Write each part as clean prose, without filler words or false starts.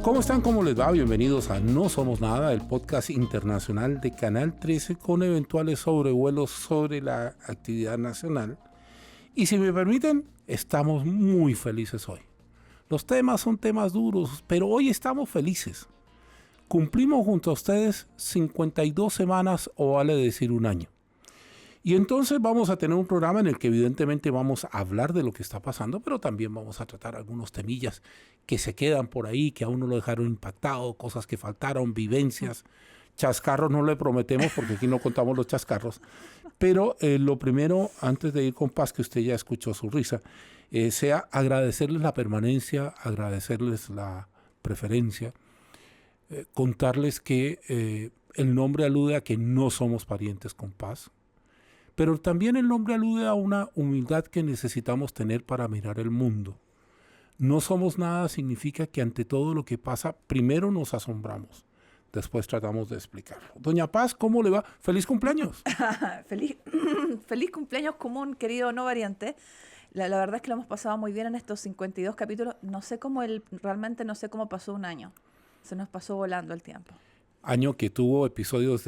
¿Cómo están? ¿Cómo les va? Bienvenidos a No Somos Nada, el podcast internacional de Canal 13 con eventuales sobrevuelos sobre la actividad nacional. Y si me permiten, estamos muy felices hoy. Los temas son temas duros, pero hoy estamos felices. Cumplimos junto a ustedes 52 semanas, o vale decir un año. Y entonces vamos a tener un programa en el que evidentemente vamos a hablar de lo que está pasando, pero también vamos a tratar algunos temillas que se quedan por ahí, que a uno lo dejaron impactado, cosas que faltaron, vivencias, chascarros no le prometemos porque aquí no contamos los chascarros. Pero lo primero, antes de ir con Paz, que usted ya escuchó su risa, sea agradecerles la permanencia, agradecerles la preferencia, contarles que el nombre alude a que no somos parientes con Paz. Pero también el nombre alude a una humildad que necesitamos tener para mirar el mundo. No somos nada significa que ante todo lo que pasa, primero nos asombramos, después tratamos de explicarlo. Doña Paz, ¿cómo le va? ¡Feliz cumpleaños! Feliz cumpleaños común, querido no variante. La verdad es que lo hemos pasado muy bien en estos 52 capítulos. Realmente no sé cómo pasó un año. Se nos pasó volando el tiempo. Año que tuvo episodios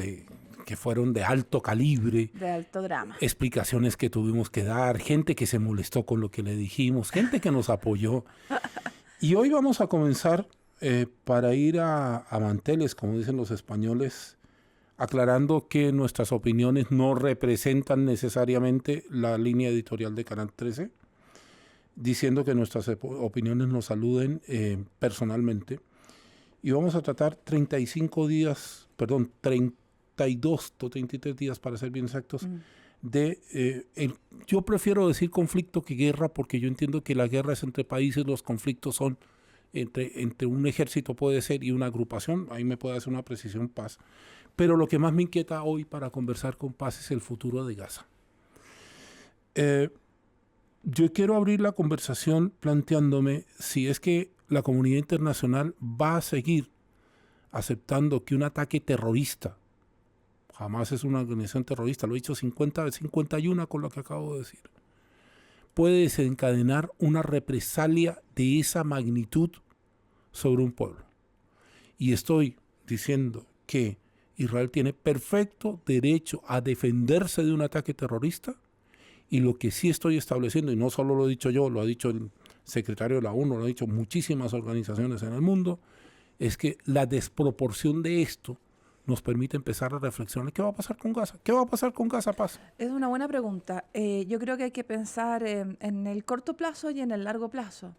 que fueron de alto calibre. De alto drama. Explicaciones que tuvimos que dar, gente que se molestó con lo que le dijimos, gente que nos apoyó. Y hoy vamos a comenzar para ir a manteles, como dicen los españoles, aclarando que nuestras opiniones no representan necesariamente la línea editorial de Canal 13, diciendo que nuestras opiniones nos saluden personalmente. Y vamos a tratar 32 o 33 días para ser bien exactos, yo prefiero decir conflicto que guerra, porque yo entiendo que la guerra es entre países, los conflictos son entre un ejército puede ser y una agrupación, ahí me puede hacer una precisión Paz. Pero lo que más me inquieta hoy para conversar con Paz es el futuro de Gaza. Yo quiero abrir la conversación planteándome si es que la comunidad internacional va a seguir aceptando que un ataque terrorista, jamás es una organización terrorista, lo he dicho 51 con lo que acabo de decir, puede desencadenar una represalia de esa magnitud sobre un pueblo. Y estoy diciendo que Israel tiene perfecto derecho a defenderse de un ataque terrorista, y lo que sí estoy estableciendo, y no solo lo he dicho yo, lo ha dicho el secretario de la ONU, lo han dicho muchísimas organizaciones en el mundo, es que la desproporción de esto nos permite empezar a reflexionar. ¿Qué va a pasar con Gaza? ¿Qué va a pasar con Gaza, Paz? Es una buena pregunta. Yo creo que hay que pensar en el corto plazo y en el largo plazo.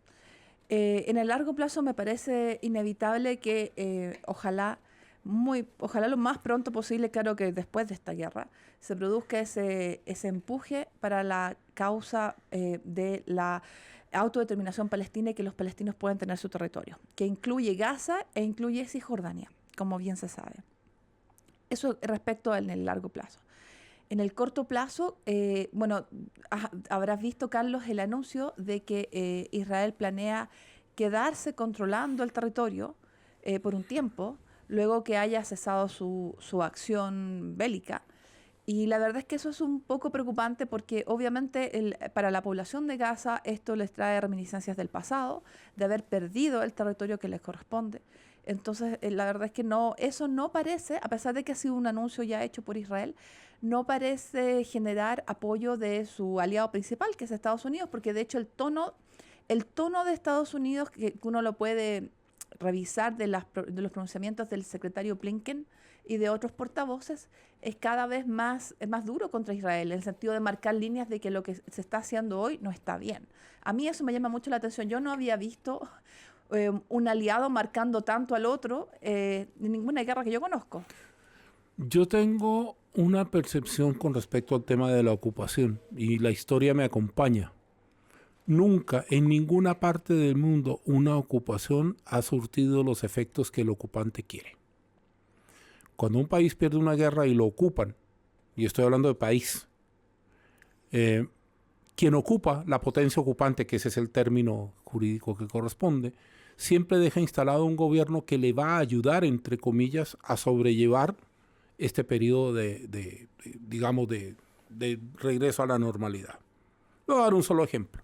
En el largo plazo me parece inevitable que ojalá lo más pronto posible, claro que después de esta guerra, se produzca ese empuje para la causa de la autodeterminación palestina y que los palestinos puedan tener su territorio, que incluye Gaza e incluye Cisjordania, como bien se sabe. Eso respecto en el largo plazo. En el corto plazo, habrás visto, Carlos, el anuncio de que Israel planea quedarse controlando el territorio por un tiempo, luego que haya cesado su acción bélica. Y la verdad es que eso es un poco preocupante porque obviamente para la población de Gaza esto les trae reminiscencias del pasado, de haber perdido el territorio que les corresponde. Entonces, la verdad es que eso no parece, a pesar de que ha sido un anuncio ya hecho por Israel, no parece generar apoyo de su aliado principal, que es Estados Unidos, porque de hecho el tono de Estados Unidos, que uno lo puede revisar de los pronunciamientos del secretario Blinken y de otros portavoces, es cada vez más duro contra Israel, en el sentido de marcar líneas de que lo que se está haciendo hoy no está bien. A mí eso me llama mucho la atención. Yo no había visto un aliado marcando tanto al otro en ninguna guerra que yo conozco. Yo tengo una percepción con respecto al tema de la ocupación, y la historia me acompaña. Nunca en ninguna parte del mundo una ocupación ha surtido los efectos que el ocupante quiere. Cuando un país pierde una guerra y lo ocupan, y estoy hablando de país, quien ocupa, la potencia ocupante, que ese es el término jurídico que corresponde, siempre deja instalado un gobierno que le va a ayudar, entre comillas, a sobrellevar este periodo de regreso a la normalidad. Voy a dar un solo ejemplo.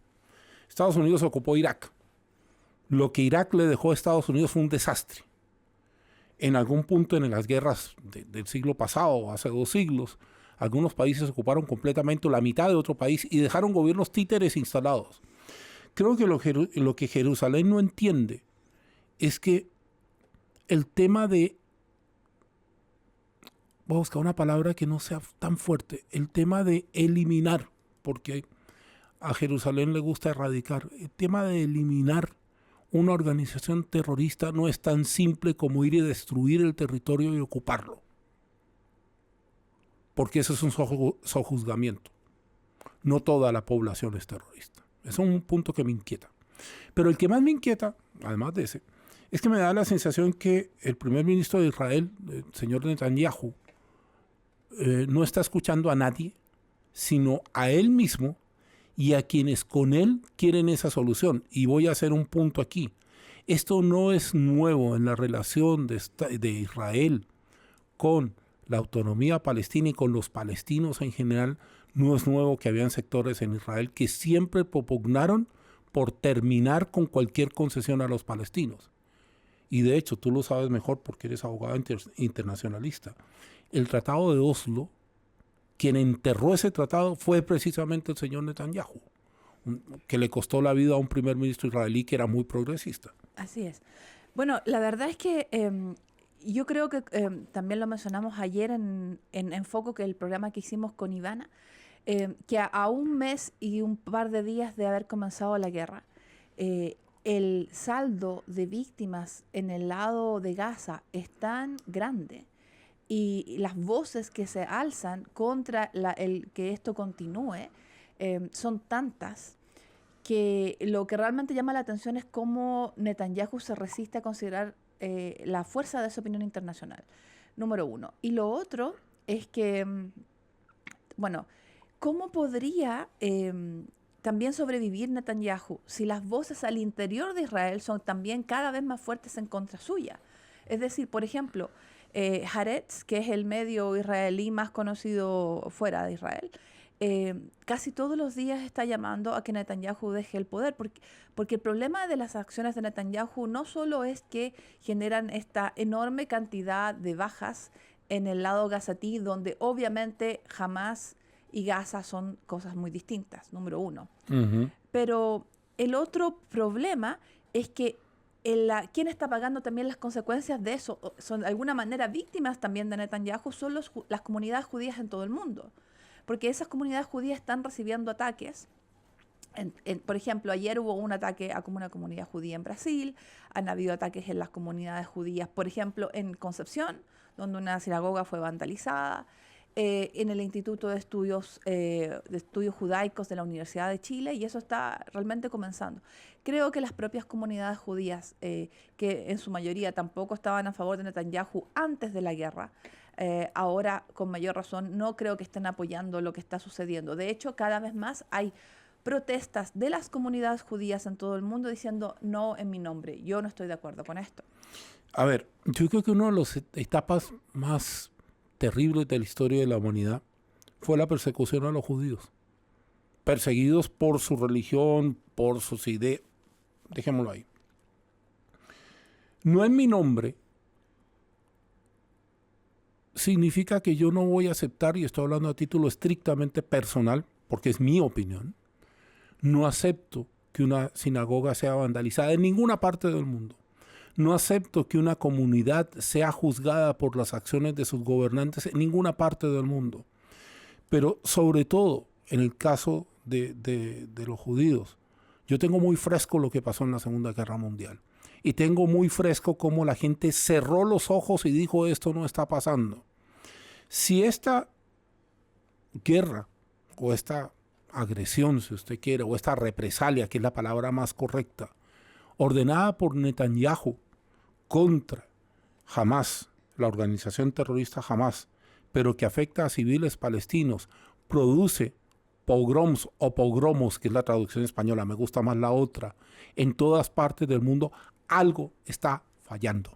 Estados Unidos ocupó Irak. Lo que Irak le dejó a Estados Unidos fue un desastre. En algún punto en las guerras del siglo pasado, hace 2 siglos, algunos países ocuparon completamente la mitad de otro país y dejaron gobiernos títeres instalados. Creo que lo que Jerusalén no entiende es que el tema de, voy a buscar una palabra que no sea tan fuerte, el tema de eliminar, porque a Jerusalén le gusta erradicar, el tema de eliminar una organización terrorista no es tan simple como ir y destruir el territorio y ocuparlo. Porque eso es un sojuzgamiento. No toda la población es terrorista. Eso es un punto que me inquieta. Pero el que más me inquieta, además de ese, es que me da la sensación que el primer ministro de Israel, el señor Netanyahu, no está escuchando a nadie, sino a él mismo y a quienes con él quieren esa solución. Y voy a hacer un punto aquí. Esto no es nuevo en la relación de Israel con la autonomía palestina y con los palestinos en general. No es nuevo que habían sectores en Israel que siempre propugnaron por terminar con cualquier concesión a los palestinos. Y de hecho, tú lo sabes mejor porque eres abogado internacionalista. El Tratado de Oslo, quien enterró ese tratado fue precisamente el señor Netanyahu, que le costó la vida a un primer ministro israelí que era muy progresista. Así es. Bueno, la verdad es que yo creo que también lo mencionamos ayer en Foco, que el programa que hicimos con Ivana, que a un mes y un par de días de haber comenzado la guerra, el saldo de víctimas en el lado de Gaza es tan grande y las voces que se alzan contra el que esto continúe son tantas que lo que realmente llama la atención es cómo Netanyahu se resiste a considerar la fuerza de esa opinión internacional, número uno. Y lo otro es que, bueno, ¿cómo podría también sobrevivir Netanyahu si las voces al interior de Israel son también cada vez más fuertes en contra suya? Es decir, por ejemplo, Haaretz, que es el medio israelí más conocido fuera de Israel, casi todos los días está llamando a que Netanyahu deje el poder, porque el problema de las acciones de Netanyahu no solo es que generan esta enorme cantidad de bajas en el lado gazatí, donde obviamente Hamas y Gaza son cosas muy distintas, número uno. Uh-huh. Pero el otro problema es que ¿quién está pagando también las consecuencias de eso? Son de alguna manera víctimas también de Netanyahu, son las comunidades judías en todo el mundo. Porque esas comunidades judías están recibiendo ataques. Por ejemplo, ayer hubo un ataque a una comunidad judía en Brasil, han habido ataques en las comunidades judías, por ejemplo, en Concepción, donde una sinagoga fue vandalizada, en el Instituto de Estudios Judaicos de la Universidad de Chile, y eso está realmente comenzando. Creo que las propias comunidades judías, que en su mayoría tampoco estaban a favor de Netanyahu antes de la guerra, ahora con mayor razón no creo que estén apoyando lo que está sucediendo. De hecho, cada vez más hay protestas de las comunidades judías en todo el mundo diciendo no en mi nombre, yo no estoy de acuerdo con esto. A ver, yo creo que una de las etapas más terribles de la historia de la humanidad fue la persecución a los judíos. Perseguidos por su religión, por sus ideas. Dejémoslo ahí. No en mi nombre significa que yo no voy a aceptar, y estoy hablando a título estrictamente personal, porque es mi opinión, no acepto que una sinagoga sea vandalizada en ninguna parte del mundo. No acepto que una comunidad sea juzgada por las acciones de sus gobernantes en ninguna parte del mundo. Pero sobre todo, en el caso de los judíos, yo tengo muy fresco lo que pasó en la Segunda Guerra Mundial. Y tengo muy fresco cómo la gente cerró los ojos y dijo esto no está pasando. Si esta guerra o esta agresión, si usted quiere, o esta represalia, que es la palabra más correcta, ordenada por Netanyahu contra Hamas, la organización terrorista Hamas, pero que afecta a civiles palestinos, produce pogroms o pogromos, que es la traducción española, me gusta más la otra, en todas partes del mundo, algo está fallando.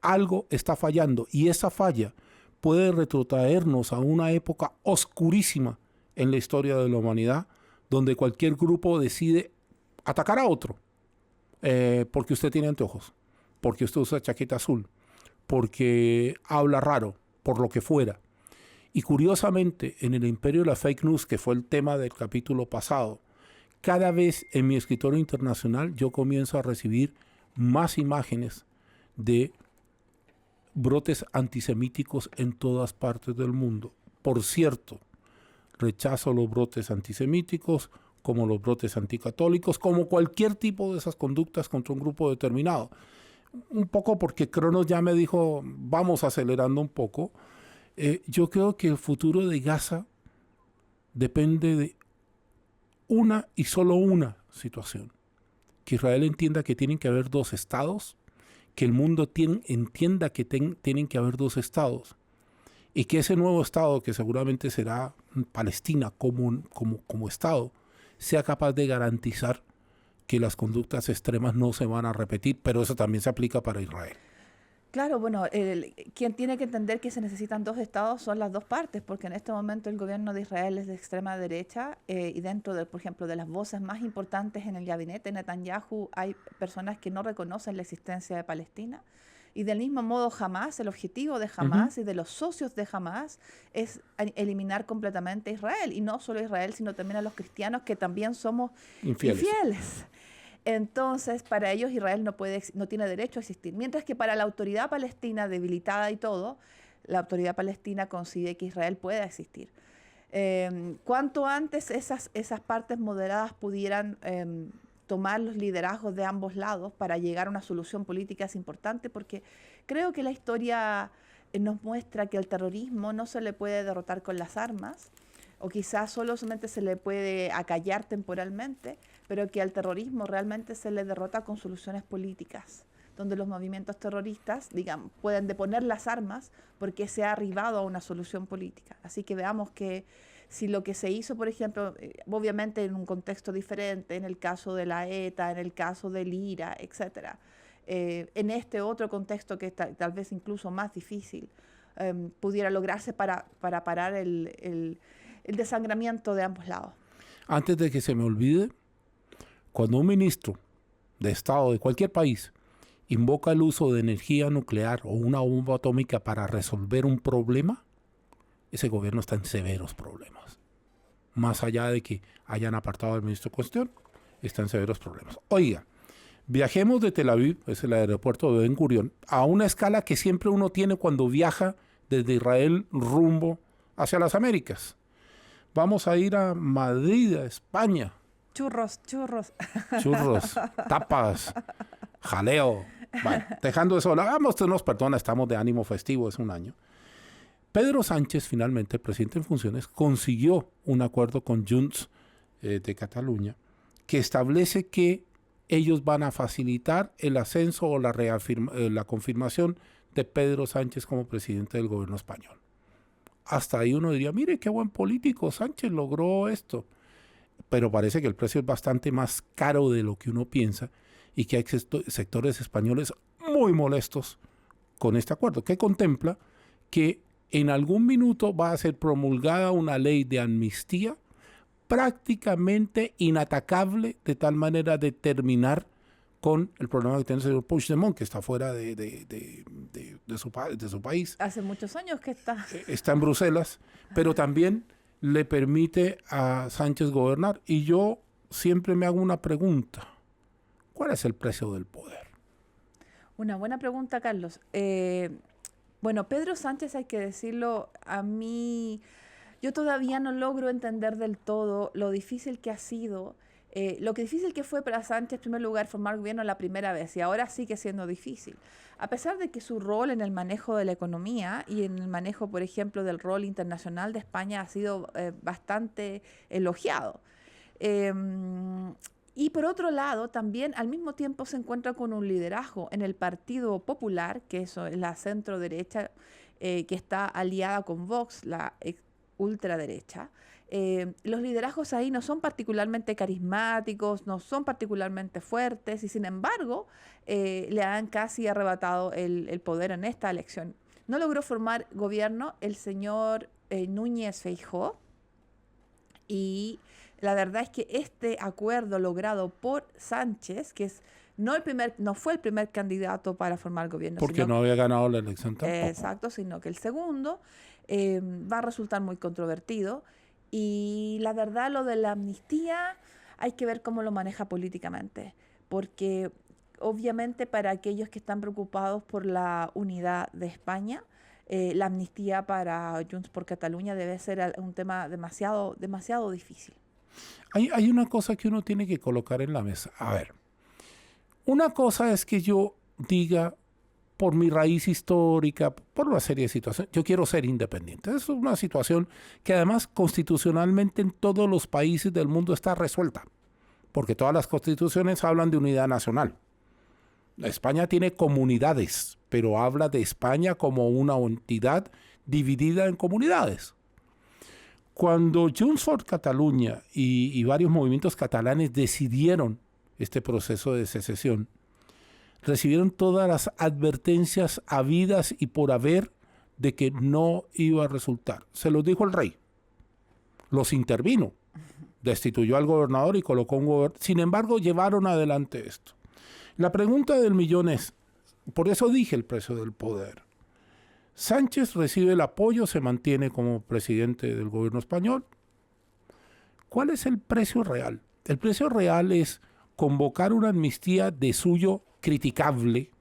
Algo está fallando y esa falla puede retrotraernos a una época oscurísima en la historia de la humanidad, donde cualquier grupo decide atacar a otro porque usted tiene anteojos, porque usted usa chaqueta azul, porque habla raro, por lo que fuera. Y curiosamente, en el imperio de la fake news, que fue el tema del capítulo pasado, cada vez en mi escritorio internacional yo comienzo a recibir más imágenes de brotes antisemíticos en todas partes del mundo. Por cierto, rechazo los brotes antisemíticos, como los brotes anticatólicos, como cualquier tipo de esas conductas contra un grupo determinado. Un poco porque Cronos ya me dijo, vamos acelerando un poco. Yo creo que el futuro de Gaza depende de una y solo una situación. Que Israel entienda que tienen que haber dos estados, que el mundo entienda que tienen que haber dos estados, y que ese nuevo estado, que seguramente será Palestina como estado, sea capaz de garantizar que las conductas extremas no se van a repetir, pero eso también se aplica para Israel. Claro, bueno, quien tiene que entender que se necesitan dos estados son las dos partes, porque en este momento el gobierno de Israel es de extrema derecha y dentro, por ejemplo, de las voces más importantes en el gabinete Netanyahu hay personas que no reconocen la existencia de Palestina. Y del mismo modo Hamas, el objetivo de Hamas y de los socios de Hamas es eliminar completamente a Israel. Y no solo a Israel, sino también a los cristianos que también somos infieles. Entonces, para ellos Israel no tiene derecho a existir. Mientras que para la autoridad palestina, debilitada y todo, la autoridad palestina consigue que Israel pueda existir. Cuanto antes esas partes moderadas pudieran tomar los liderazgos de ambos lados para llegar a una solución política es importante, porque creo que la historia nos muestra que el terrorismo no se le puede derrotar con las armas, o quizás solamente se le puede acallar temporalmente, pero que al terrorismo realmente se le derrota con soluciones políticas, donde los movimientos terroristas, digamos, pueden deponer las armas porque se ha arribado a una solución política. Así que veamos que si lo que se hizo, por ejemplo, obviamente en un contexto diferente, en el caso de la ETA, en el caso del IRA, etcétera, en este otro contexto que es tal vez incluso más difícil, pudiera lograrse para parar el desangramiento de ambos lados. Antes de que se me olvide, cuando un ministro de Estado de cualquier país invoca el uso de energía nuclear o una bomba atómica para resolver un problema, ese gobierno está en severos problemas. Más allá de que hayan apartado al ministro en cuestión, está en severos problemas. Oiga, viajemos de Tel Aviv, es el aeropuerto de Ben Gurión, a una escala que siempre uno tiene cuando viaja desde Israel rumbo hacia las Américas. Vamos a ir a Madrid, a España. Churros. Churros, tapas, jaleo. Bueno, dejando eso, usted nos perdona, estamos de ánimo festivo, es un año. Pedro Sánchez, finalmente, el presidente en funciones, consiguió un acuerdo con Junts de Cataluña que establece que ellos van a facilitar el ascenso o la confirmación de Pedro Sánchez como presidente del gobierno español. Hasta ahí uno diría, mire qué buen político, Sánchez logró esto. Pero parece que el precio es bastante más caro de lo que uno piensa y que hay sectores españoles muy molestos con este acuerdo, que contempla que en algún minuto va a ser promulgada una ley de amnistía prácticamente inatacable, de tal manera de terminar con el problema que tiene el señor Puigdemont, que está fuera de su país. Hace muchos años que está. Está en Bruselas, pero también le permite a Sánchez gobernar. Y yo siempre me hago una pregunta. ¿Cuál es el precio del poder? Una buena pregunta, Carlos. Bueno, Pedro Sánchez, hay que decirlo, a mí, yo todavía no logro entender del todo lo difícil que ha sido, lo que difícil que fue para Sánchez, en primer lugar, formar gobierno la primera vez, y ahora sigue siendo difícil. A pesar de que su rol en el manejo de la economía y en el manejo, por ejemplo, del rol internacional de España ha sido bastante elogiado. Y por otro lado, también al mismo tiempo se encuentra con un liderazgo en el Partido Popular, que eso es la centro derecha, que está aliada con Vox, la ultraderecha. Los liderazgos ahí no son particularmente carismáticos, no son particularmente fuertes y sin embargo le han casi arrebatado el poder en esta elección. No logró formar gobierno el señor Núñez Feijóo y la verdad es que este acuerdo logrado por Sánchez, que es no fue el primer candidato para formar gobierno. Porque no había ganado la elección tampoco. Exacto, sino que el segundo va a resultar muy controvertido. Y la verdad, lo de la amnistía hay que ver cómo lo maneja políticamente, porque obviamente para aquellos que están preocupados por la unidad de España, la amnistía para Junts por Cataluña debe ser un tema demasiado difícil. Hay una cosa que uno tiene que colocar en la mesa. A ver, una cosa es que yo diga, por mi raíz histórica, por una serie de situaciones, yo quiero ser independiente. Es una situación que además constitucionalmente en todos los países del mundo está resuelta, porque todas las constituciones hablan de unidad nacional. España tiene comunidades, pero habla de España como una entidad dividida en comunidades. Cuando Junts for Catalunya y varios movimientos catalanes decidieron este proceso de secesión, recibieron todas las advertencias habidas y por haber de que no iba a resultar. Se los dijo el rey. Los intervino. Destituyó al gobernador y colocó un gobernador. Sin embargo, llevaron adelante esto. La pregunta del millón es, por eso dije el precio del poder. Sánchez recibe el apoyo, se mantiene como presidente del gobierno español. ¿Cuál es el precio real? El precio real es convocar una amnistía de suyo criticable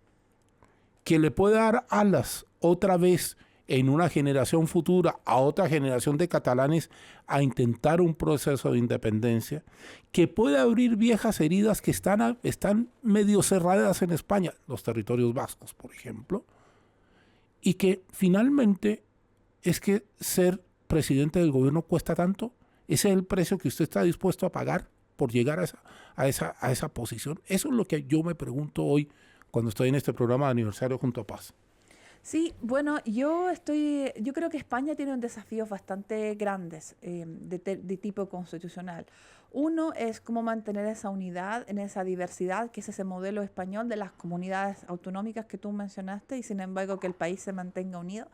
que le puede dar alas otra vez en una generación futura a otra generación de catalanes a intentar un proceso de independencia, que puede abrir viejas heridas que están medio cerradas en España, los territorios vascos, por ejemplo, y que finalmente es que ser presidente del gobierno cuesta tanto. ¿Ese es el precio que usted está dispuesto a pagar por llegar a esa posición? Eso es lo que yo me pregunto hoy cuando estoy en este programa de aniversario junto a Paz. Sí, bueno, yo creo que España tiene un desafío bastante grandes de tipo constitucional. Uno es cómo mantener esa unidad en esa diversidad, que es ese modelo español de las comunidades autonómicas que tú mencionaste, y sin embargo que el país se mantenga unido.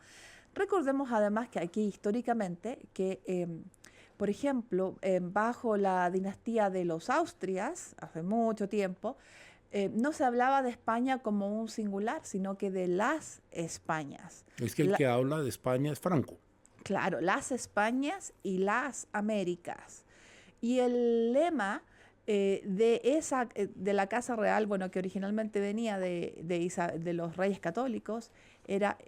Recordemos además que aquí históricamente que, por ejemplo, bajo la dinastía de los Austrias, hace mucho tiempo, no se hablaba de España como un singular, sino que de las Españas. Es que el que habla de España es Franco. Claro, las Españas y las Américas. Y el lema de la Casa Real, bueno, que originalmente venía de los Reyes Católicos, era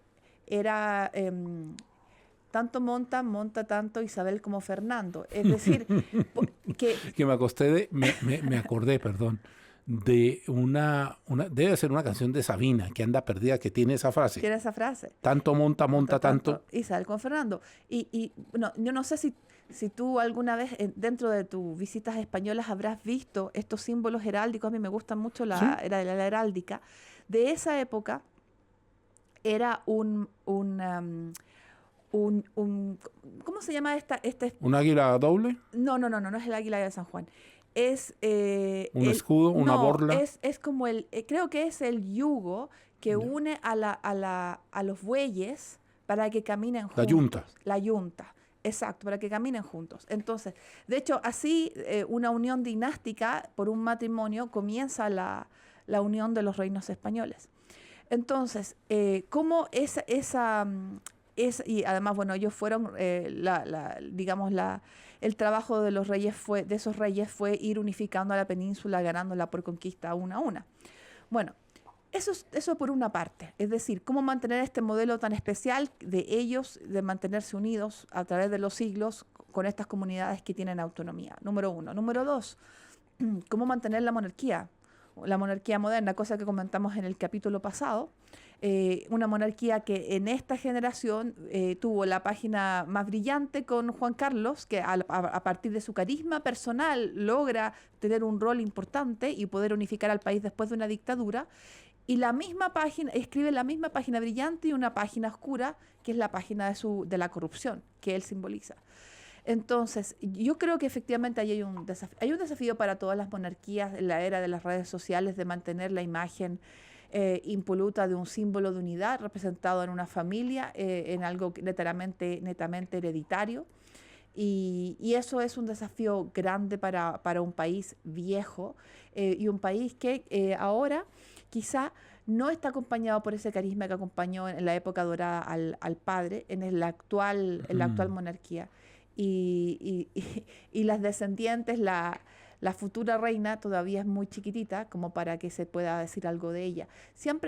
tanto monta tanto Isabel como Fernando. Es decir, que me acordé, perdón, de debe ser una canción de Sabina, que anda perdida, que tiene esa frase. Tiene esa frase. Tanto monta tanto. Isabel con Fernando. Y bueno, yo no sé si tú alguna vez dentro de tus visitas españolas habrás visto estos símbolos heráldicos. A mí me gusta mucho la heráldica. De esa época era ¿cómo se llama ¿Un águila doble? No es el águila de San Juan. Es un escudo, una borla. Es como creo que es el yugo que une a los bueyes para que caminen juntos. La yunta, exacto, para que caminen juntos. Entonces, de hecho, así una unión dinástica por un matrimonio comienza la unión de los reinos españoles. Entonces, ¿cómo y además, bueno, ellos fueron, el trabajo de esos reyes fue ir unificando a la península, ganándola por conquista una a una. Bueno, eso por una parte, es decir, cómo mantener este modelo tan especial de ellos, de mantenerse unidos a través de los siglos con estas comunidades que tienen autonomía, número uno. Número dos, cómo mantener la monarquía moderna, cosa que comentamos en el capítulo pasado. Una monarquía que en esta generación tuvo la página más brillante con Juan Carlos, que a partir de su carisma personal logra tener un rol importante y poder unificar al país después de una dictadura. Y escribe la misma página brillante y una página oscura, que es la página de la corrupción que él simboliza. Entonces, yo creo que efectivamente hay un desafío para todas las monarquías en la era de las redes sociales de mantener la imagen impoluta de un símbolo de unidad representado en una familia, en algo netamente hereditario. Y eso es un desafío grande para un país viejo y un país que ahora quizá no está acompañado por ese carisma que acompañó en la época dorada al padre, en la actual monarquía. Y las descendientes, la futura reina todavía es muy chiquitita como para que se pueda decir algo de ella.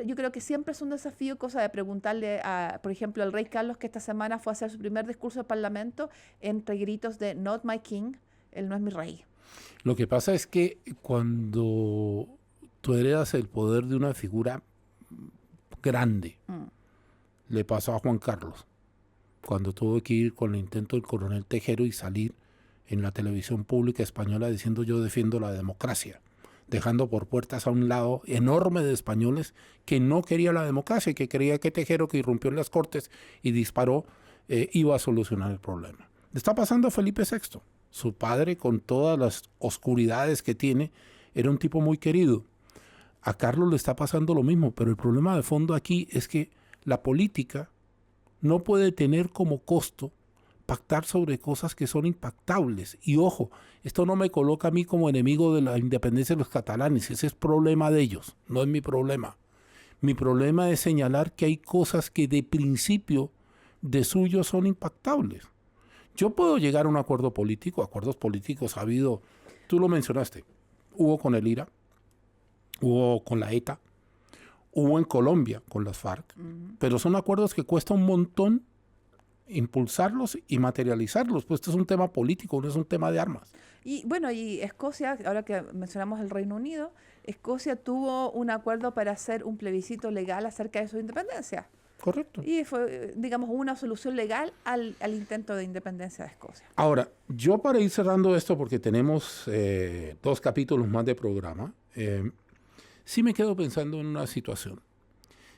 Yo creo que siempre es un desafío, cosa de preguntarle, por ejemplo, al rey Carlos, que esta semana fue a hacer su primer discurso al Parlamento entre gritos de "Not my king", él no es mi rey. Lo que pasa es que cuando tú heredas el poder de una figura grande, le pasó a Juan Carlos, cuando tuvo que ir con el intento del coronel Tejero y salir en la televisión pública española diciendo yo defiendo la democracia, dejando por puertas a un lado enorme de españoles que no quería la democracia, que creía que Tejero, que irrumpió en las Cortes y disparó, iba a solucionar el problema. Le está pasando a Felipe VI. Su padre, con todas las oscuridades que tiene, era un tipo muy querido. A Carlos le está pasando lo mismo, pero el problema de fondo aquí es que la política no puede tener como costo pactar sobre cosas que son impactables. Y ojo, esto no me coloca a mí como enemigo de la independencia de los catalanes, ese es problema de ellos, no es mi problema. Mi problema es señalar que hay cosas que de principio de suyo son impactables. Yo puedo llegar a un acuerdo político, acuerdos políticos ha habido, tú lo mencionaste, hubo con el IRA, hubo con la ETA, hubo en Colombia con las FARC, pero son acuerdos que cuesta un montón impulsarlos y materializarlos, pues esto es un tema político, no es un tema de armas. Y bueno, y Escocia, ahora que mencionamos el Reino Unido, Escocia tuvo un acuerdo para hacer un plebiscito legal acerca de su independencia. Correcto. Y fue, digamos, una solución legal al intento de independencia de Escocia. Ahora, yo para ir cerrando esto, porque tenemos 2 capítulos más de programa, sí me quedo pensando en una situación.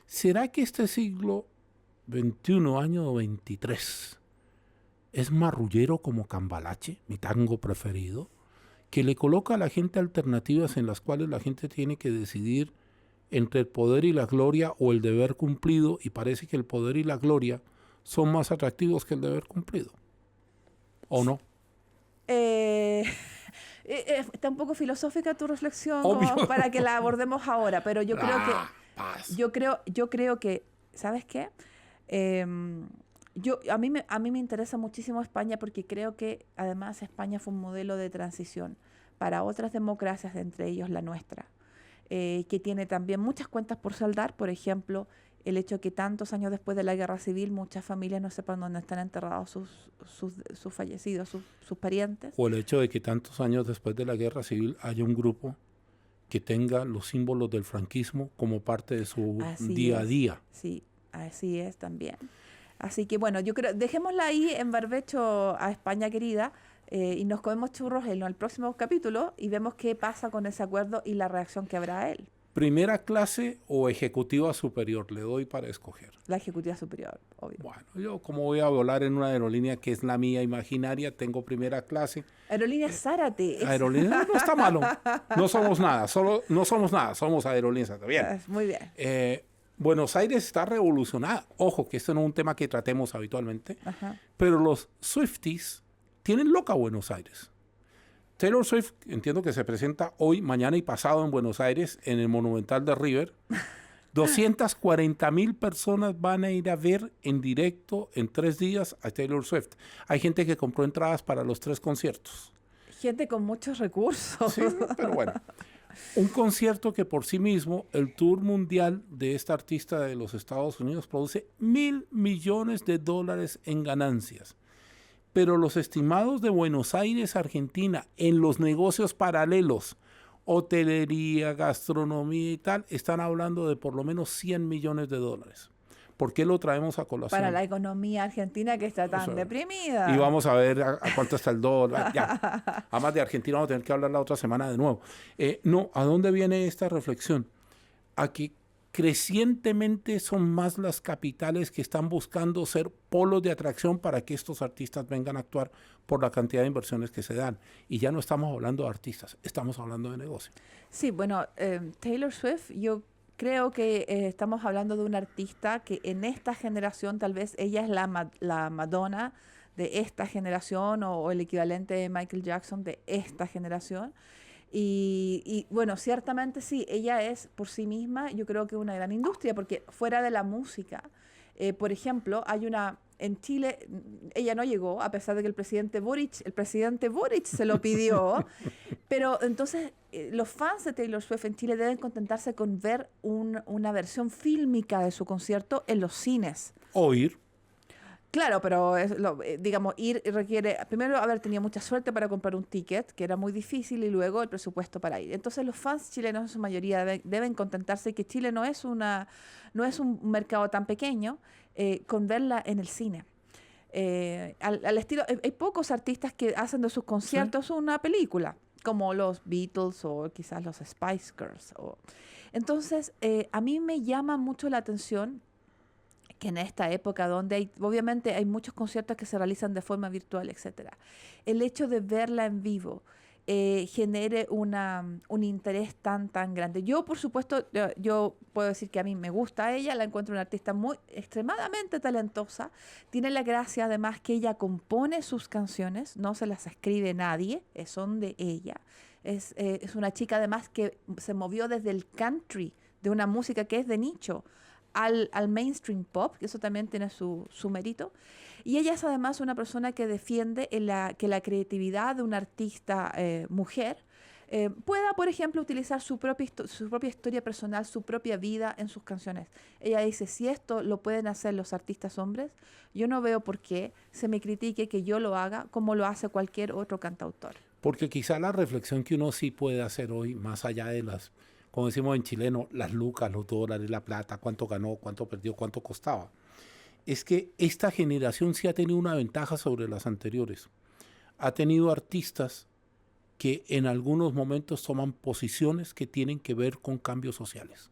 ¿Será que este siglo XXI, año 23, es marrullero como Cambalache, mi tango preferido, que le coloca a la gente alternativas en las cuales la gente tiene que decidir entre el poder y la gloria o el deber cumplido, y parece que el poder y la gloria son más atractivos que el deber cumplido? ¿O no? Está un poco filosófica tu reflexión para que la abordemos ahora, pero yo creo que, ¿sabes qué? A mí me interesa muchísimo España porque creo que además España fue un modelo de transición para otras democracias, entre ellos la nuestra, que tiene también muchas cuentas por saldar. Por ejemplo, el hecho de que tantos años después de la guerra civil muchas familias no sepan dónde están enterrados sus fallecidos, sus parientes. O el hecho de que tantos años después de la guerra civil haya un grupo que tenga los símbolos del franquismo como parte de su día a día. Sí, así es también. Así que bueno, yo creo, dejémosla ahí en barbecho a España querida y nos comemos churros en el próximo capítulo y vemos qué pasa con ese acuerdo y la reacción que habrá a él. ¿Primera clase o ejecutiva superior? Le doy para escoger. La ejecutiva superior, obvio. Bueno, yo como voy a volar en una aerolínea que es la mía imaginaria, tengo primera clase. Aerolínea Zárate. Aerolínea no está malo. No somos nada, somos Aerolínea Zárate. Bien. Muy bien. Buenos Aires está revolucionada. Ojo, que esto no es un tema que tratemos habitualmente, pero los Swifties tienen loca Buenos Aires. Taylor Swift, entiendo que se presenta hoy, mañana y pasado en Buenos Aires, en el Monumental de River. 240,000 personas van a ir a ver en directo en 3 días a Taylor Swift. Hay gente que compró entradas para los 3 conciertos. Gente con muchos recursos. Sí, pero bueno. Un concierto que por sí mismo, el tour mundial de esta artista de los Estados Unidos produce $1,000 millones en ganancias. Pero los estimados de Buenos Aires, Argentina, en los negocios paralelos, hotelería, gastronomía y tal, están hablando de por lo menos $100 millones. ¿Por qué lo traemos a colación? Para la economía argentina que está tan deprimida. Y vamos a ver a cuánto está el dólar. Ya. Además de Argentina vamos a tener que hablar la otra semana de nuevo. No, ¿a dónde viene esta reflexión? A que crecientemente son más las capitales que están buscando ser polos de atracción para que estos artistas vengan a actuar por la cantidad de inversiones que se dan. Y ya no estamos hablando de artistas, estamos hablando de negocio. Sí, bueno, Taylor Swift, yo creo que estamos hablando de una artista que en esta generación tal vez ella es la Madonna de esta generación o el equivalente de Michael Jackson de esta generación. Y bueno, ciertamente sí, ella es por sí misma, yo creo que una gran industria, porque fuera de la música, por ejemplo, en Chile, ella no llegó, a pesar de que el presidente Boric se lo pidió, pero entonces los fans de Taylor Swift en Chile deben contentarse con ver una versión fílmica de su concierto en los cines. Oír. Claro, pero digamos, ir requiere primero haber tenido mucha suerte para comprar un ticket, que era muy difícil, y luego el presupuesto para ir. Entonces los fans chilenos en su mayoría deben contentarse que Chile no es un mercado tan pequeño con verla en el cine. Al estilo, hay pocos artistas que hacen de sus conciertos una película, como los Beatles o quizás los Spice Girls. Entonces, a mí me llama mucho la atención que en esta época donde obviamente hay muchos conciertos que se realizan de forma virtual, etcétera, el hecho de verla en vivo genere un interés tan grande. Yo, por supuesto, yo puedo decir que a mí me gusta ella, la encuentro una artista extremadamente talentosa, tiene la gracia además que ella compone sus canciones, no se las escribe nadie, son de ella. Es una chica además que se movió desde el country, de una música que es de nicho, al mainstream pop, que eso también tiene su mérito. Y ella es además una persona que defiende que la creatividad de una artista mujer pueda, por ejemplo, utilizar su propia historia personal, su propia vida en sus canciones. Ella dice, si esto lo pueden hacer los artistas hombres, yo no veo por qué se me critique que yo lo haga como lo hace cualquier otro cantautor. Porque quizá la reflexión que uno sí puede hacer hoy, más allá de las, como decimos en chileno, las lucas, los dólares, la plata, cuánto ganó, cuánto perdió, cuánto costaba, es que esta generación sí ha tenido una ventaja sobre las anteriores. Ha tenido artistas que en algunos momentos toman posiciones que tienen que ver con cambios sociales.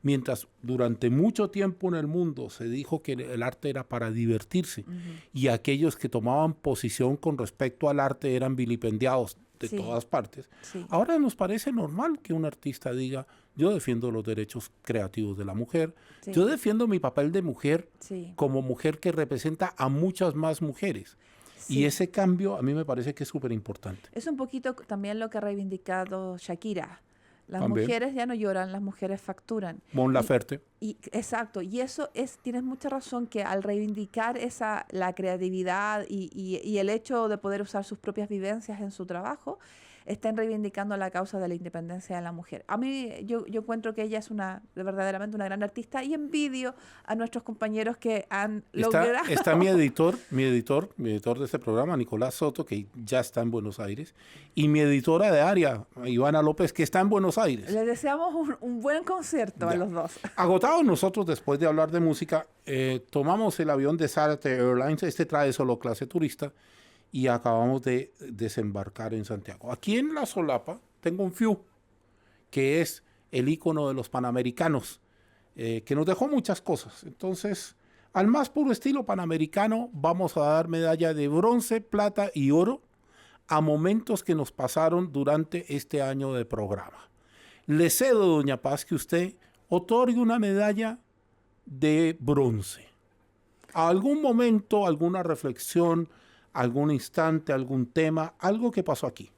Mientras durante mucho tiempo en el mundo se dijo que el arte era para divertirse, y aquellos que tomaban posición con respecto al arte eran vilipendiados de todas partes. Sí. Ahora nos parece normal que un artista diga, yo defiendo los derechos creativos de la mujer, yo defiendo mi papel de mujer como mujer que representa a muchas más mujeres. Y ese cambio a mí me parece que es súper importante. Es un poquito también lo que ha reivindicado Shakira. Las mujeres ya no lloran, las mujeres facturan. Mon Laferte. Exacto, y eso tienes mucha razón, que al reivindicar la creatividad y el hecho de poder usar sus propias vivencias en su trabajo, están reivindicando la causa de la independencia de la mujer. A mí, yo encuentro que ella es verdaderamente una gran artista, y envidio a nuestros compañeros que han logrado... Está mi editor de este programa, Nicolás Soto, que ya está en Buenos Aires, y mi editora de área, Ivana López, que está en Buenos Aires. Les deseamos un buen concierto a los dos. Agotados nosotros, después de hablar de música, tomamos el avión de Zárate Airlines, trae solo clase turista, y acabamos de desembarcar en Santiago. Aquí en la solapa tengo un Fiu, que es el ícono de los panamericanos, que nos dejó muchas cosas. Entonces, al más puro estilo panamericano, vamos a dar medalla de bronce, plata y oro a momentos que nos pasaron durante este año de programa. Le cedo, doña Paz, que usted otorgue una medalla de bronce. ¿A algún momento, alguna reflexión, algún instante, algún tema, algo que pasó aquí?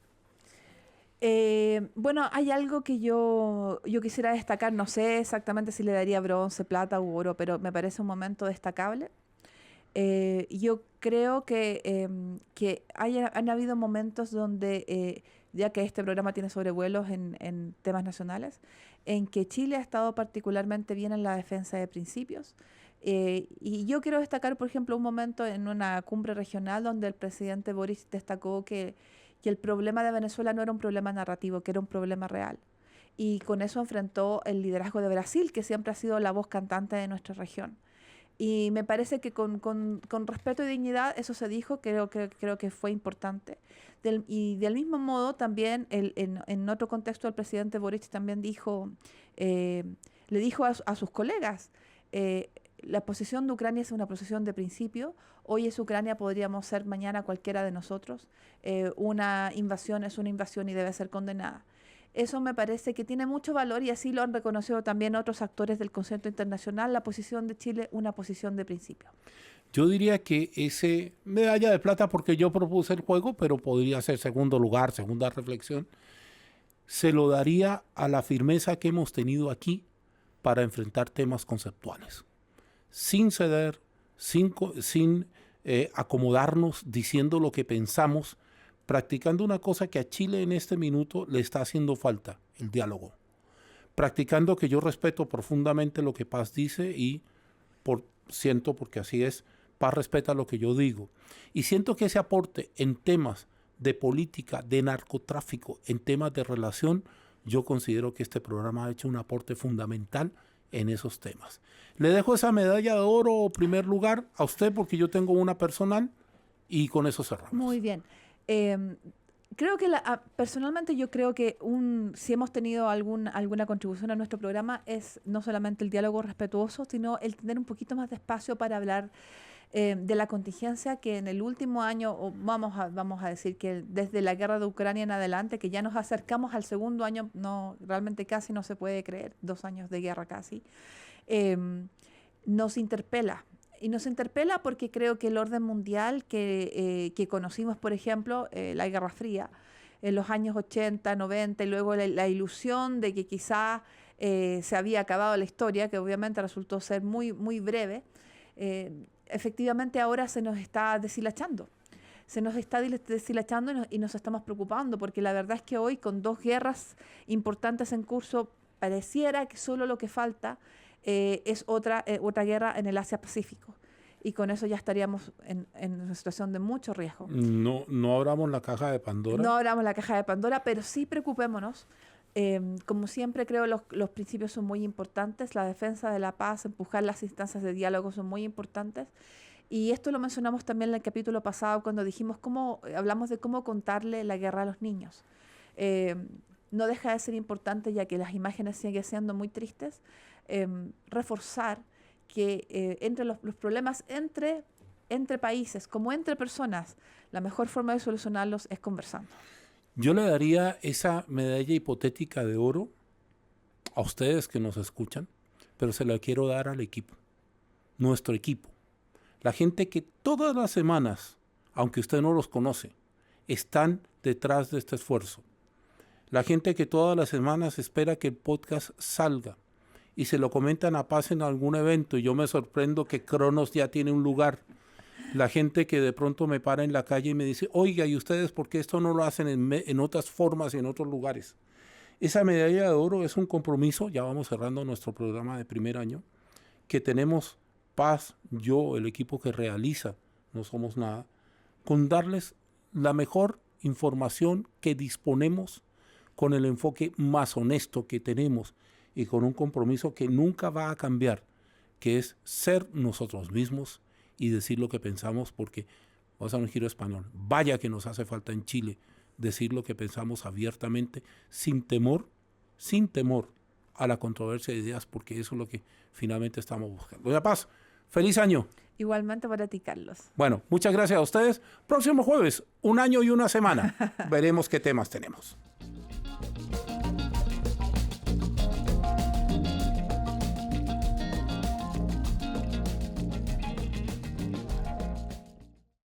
Bueno, hay algo que yo quisiera destacar, no sé exactamente si le daría bronce, plata u oro, pero me parece un momento destacable. Yo creo que han habido momentos donde, ya que este programa tiene sobrevuelos en temas nacionales, en que Chile ha estado particularmente bien en la defensa de principios. Y yo quiero destacar, por ejemplo, un momento en una cumbre regional donde el presidente Boric destacó que el problema de Venezuela no era un problema narrativo, que era un problema real. Y con eso enfrentó el liderazgo de Brasil, que siempre ha sido la voz cantante de nuestra región. Y me parece que con respeto y dignidad eso se dijo, creo que fue importante. Y del mismo modo también, en otro contexto, el presidente Boric también dijo, le dijo a sus colegas, la posición de Ucrania es una posición de principio. Hoy es Ucrania, podríamos ser mañana cualquiera de nosotros. Una invasión es una invasión y debe ser condenada. Eso me parece que tiene mucho valor, y así lo han reconocido también otros actores del concierto internacional, la posición de Chile, una posición de principio. Yo diría que ese medalla de plata, porque yo propuse el juego, pero podría ser segundo lugar, segunda reflexión, se lo daría a la firmeza que hemos tenido aquí para enfrentar temas conceptuales, sin ceder, sin acomodarnos, diciendo lo que pensamos, practicando una cosa que a Chile en este minuto le está haciendo falta, el diálogo. Practicando que yo respeto profundamente lo que Paz dice y siento, porque así es, Paz respeta lo que yo digo. Y siento que ese aporte en temas de política, de narcotráfico, en temas de relación, yo considero que este programa ha hecho un aporte fundamental en esos temas. Le dejo esa medalla de oro, primer lugar, a usted, porque yo tengo una personal, y con eso cerramos. Muy bien. Creo que personalmente yo creo que si hemos tenido alguna contribución a nuestro programa es no solamente el diálogo respetuoso, sino el tener un poquito más de espacio para hablar de la contingencia que en el último año, o vamos a decir que desde la guerra de Ucrania en adelante, que ya nos acercamos al segundo año, no realmente casi no se puede creer, 2 años de guerra casi, nos interpela. Y nos interpela porque creo que el orden mundial que conocimos, por ejemplo, la Guerra Fría, en los años 80, 90, y luego la ilusión de que quizá se había acabado la historia, que obviamente resultó ser muy, muy breve, efectivamente ahora se nos está deshilachando. Se nos está deshilachando y nos estamos preocupando, porque la verdad es que hoy, con 2 guerras importantes en curso, pareciera que solo lo que falta es otra guerra en el Asia-Pacífico. Y con eso ya estaríamos en una situación de mucho riesgo. No abramos la caja de Pandora. No abramos la caja de Pandora, pero sí preocupémonos. Como siempre, creo los principios son muy importantes. La defensa de la paz, empujar las instancias de diálogo son muy importantes. Y esto lo mencionamos también en el capítulo pasado cuando hablamos de cómo contarle la guerra a los niños. No deja de ser importante, ya que las imágenes siguen siendo muy tristes, reforzar que entre los problemas entre países como entre personas, la mejor forma de solucionarlos es conversando. Yo le daría esa medalla hipotética de oro a ustedes que nos escuchan, pero se la quiero dar al equipo, nuestro equipo. La gente que todas las semanas, aunque usted no los conoce, están detrás de este esfuerzo. La gente que todas las semanas espera que el podcast salga y se lo comentan a Paz en algún evento y yo me sorprendo que Cronos ya tiene un lugar. La gente que de pronto me para en la calle y me dice, oiga, ¿y ustedes por qué esto no lo hacen en otras formas y en otros lugares? Esa medalla de oro es un compromiso, ya vamos cerrando nuestro programa de primer año, que tenemos Paz, yo, el equipo que realiza No Somos Nada, con darles la mejor información que disponemos, con el enfoque más honesto que tenemos y con un compromiso que nunca va a cambiar, que es ser nosotros mismos y decir lo que pensamos, porque, vamos a un giro español, vaya que nos hace falta en Chile decir lo que pensamos abiertamente, sin temor a la controversia de ideas, porque eso es lo que finalmente estamos buscando. Doña Paz, feliz año. Igualmente para ti, Carlos. Bueno, muchas gracias a ustedes. Próximo jueves, 1 año y 1 semana. Veremos qué temas tenemos.